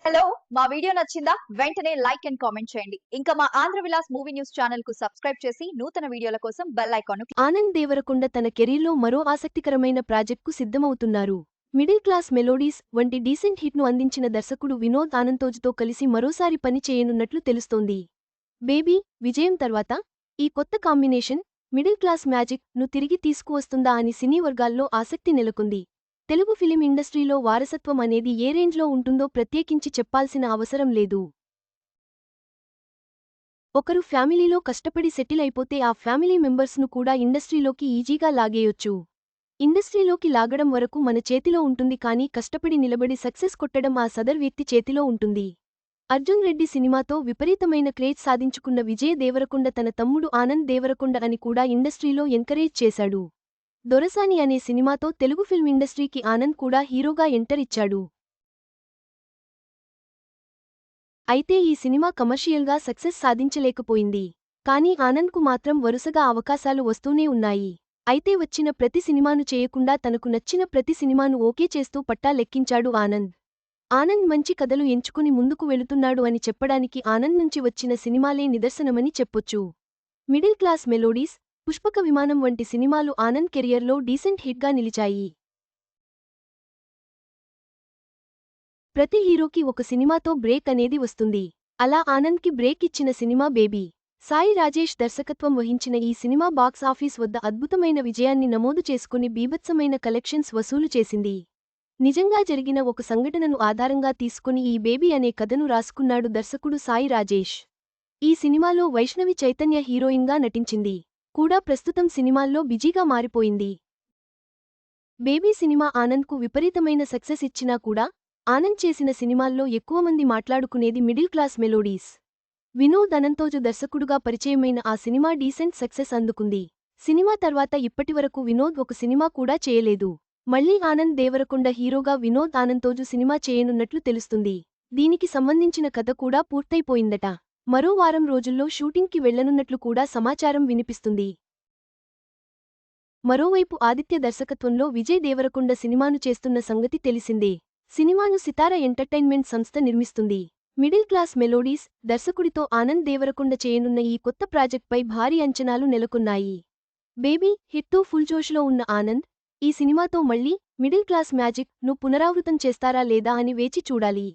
Hello మా video నచ్చిందా వెంటనే లైక్ అండ్ కామెంట్ చేయండి. ఇంకా మా Andhra Vilas movie news channel కు సబ్స్క్రైబ్ చేసి నూతన వీడియోల కోసం బెల్ ఐకాన్ ను ఆనంద్ దేవరకొండ తన కెరీర్లో మరో ఆసక్తికరమైన ప్రాజెక్ట్కు సిద్ధమవుతున్నారు. మిడిల్ క్లాస్ మెలోడీస్ వంటి డీసెంట్ హిట్ను అందించిన దర్శకుడు వినోద్ ఆనందోజుతో కలిసి మరోసారి పని చేయనున్నట్లు తెలుస్తోంది. బేబీ విజయం తర్వాత ఈ కొత్త కాంబినేషన్ మిడిల్ క్లాస్ మ్యాజిక్ ను తిరిగి తీసుకువస్తుందా అని సినీ వర్గాల్లో ఆసక్తి నెలకొంది. తెలుగు ఫిలిం ఇండస్ట్రీలో వారసత్వం అనేది ఏ రేంజ్లో ఉంటుందో ప్రత్యేకించి చెప్పాల్సిన అవసరం లేదు. ఒకరు ఫ్యామిలీలో కష్టపడి సెటిల్ అయిపోతే ఆ ఫ్యామిలీ మెంబర్స్ను కూడా ఇండస్ట్రీలోకి ఈజీగా లాగేయొచ్చు. ఇండస్ట్రీలోకి లాగడం వరకు మన చేతిలో ఉంటుంది, కానీ కష్టపడి నిలబడి సక్సెస్ కొట్టడం ఆ సదర్ వ్యక్తి చేతిలో ఉంటుంది. అర్జున్ రెడ్డి సినిమాతో విపరీతమైన క్రేజ్ సాధించుకున్న విజయ్ దేవరకొండ తన తమ్ముడు ఆనంద్ దేవరకొండ అని కూడా ఇండస్ట్రీలో ఎంకరేజ్ చేశాడు. దొరసాని అనే సినిమాతో తెలుగు ఫిల్మ్ ఇండస్ట్రీకి ఆనంద్ కూడా హీరోగా ఎంటర్ ఇచ్చాడు. అయితే ఈ సినిమా కమర్షియల్గా సక్సెస్ సాధించలేకపోయింది. కానీ ఆనంద్కు మాత్రం వరుసగా అవకాశాలు వస్తూనే ఉన్నాయి. అయితే వచ్చిన ప్రతి సినిమాను చేయకుండా తనకు నచ్చిన ప్రతి సినిమాను ఓకే చేస్తూ పట్టా లెక్కించాడు ఆనంద్. ఆనంద్ మంచి కథలు ఎంచుకుని ముందుకు వెళుతున్నాడు అని చెప్పడానికి ఆనంద్ నుంచి వచ్చిన సినిమాలే నిదర్శనమని చెప్పొచ్చు. మిడిల్ క్లాస్ మెలోడీస్, పుష్పక విమానం వంటి సినిమాలు ఆనంద్ కెరియర్లో డీసెంట్ హిట్గా నిలిచాయి. ప్రతి హీరోకి ఒక సినిమాతో బ్రేక్ అనేది వస్తుంది. అలా ఆనంద్కి బ్రేక్ ఇచ్చిన సినిమా బేబీ. సాయి రాజేష్ దర్శకత్వం వహించిన ఈ సినిమా బాక్స్ ఆఫీస్ వద్ద అద్భుతమైన విజయాన్ని నమోదు చేసుకుని బీభత్సమైన కలెక్షన్స్ వసూలు చేసింది. నిజంగా జరిగిన ఒక సంఘటనను ఆధారంగా తీసుకుని ఈ బేబీ అనే కథను రాసుకున్నాడు దర్శకుడు సాయి రాజేష్. ఈ సినిమాలో వైష్ణవి చైతన్య హీరోయిన్గా నటించింది. కూడా ప్రస్తుతం సినిమాల్లో బిజీగా మారిపోయింది. బేబీ సినిమా ఆనంద్కు విపరీతమైన సక్సెస్ ఇచ్చినా కూడా ఆనంద్ చేసిన సినిమాల్లో ఎక్కువమంది మాట్లాడుకునేది middle class melodies. Vinod Ananthoju దర్శకుడుగా పరిచయమైన ఆ సినిమా డీసెంట్ సక్సెస్ అందుకుంది. సినిమా తర్వాత ఇప్పటివరకు వినోద్ ఒక సినిమా కూడా చేయలేదు. మళ్లీ ఆనంద్ దేవరకొండ హీరోగా వినోద్ ఆనంతోజు సినిమా చేయనున్నట్లు తెలుస్తుంది. దీనికి సంబంధించిన కథ కూడా పూర్తయిపోయిందట. మరో వారం రోజుల్లో షూటింగ్కి వెళ్లనున్నట్లు కూడా సమాచారం వినిపిస్తుంది. మరోవైపు ఆదిత్య దర్శకత్వంలో విజయ్ దేవరకొండ సినిమాను చేస్తున్న సంగతి తెలిసిందే. సినిమాను సితార ఎంటర్టైన్మెంట్ సంస్థ నిర్మిస్తుంది. మిడిల్ క్లాస్ మెలోడీస్ దర్శకుడితో ఆనంద్ దేవరకొండ చేయనున్న ఈ కొత్త ప్రాజెక్ట్పై భారీ అంచనాలు నెలకొన్నాయి. బేబీ హిట్తో ఫుల్ జోష్లో ఉన్న ఆనంద్ ఈ సినిమాతో మళ్లీ మిడిల్ క్లాస్ మ్యాజిక్ ను పునరావృతం చేస్తారా లేదా అని వేచి చూడాలి.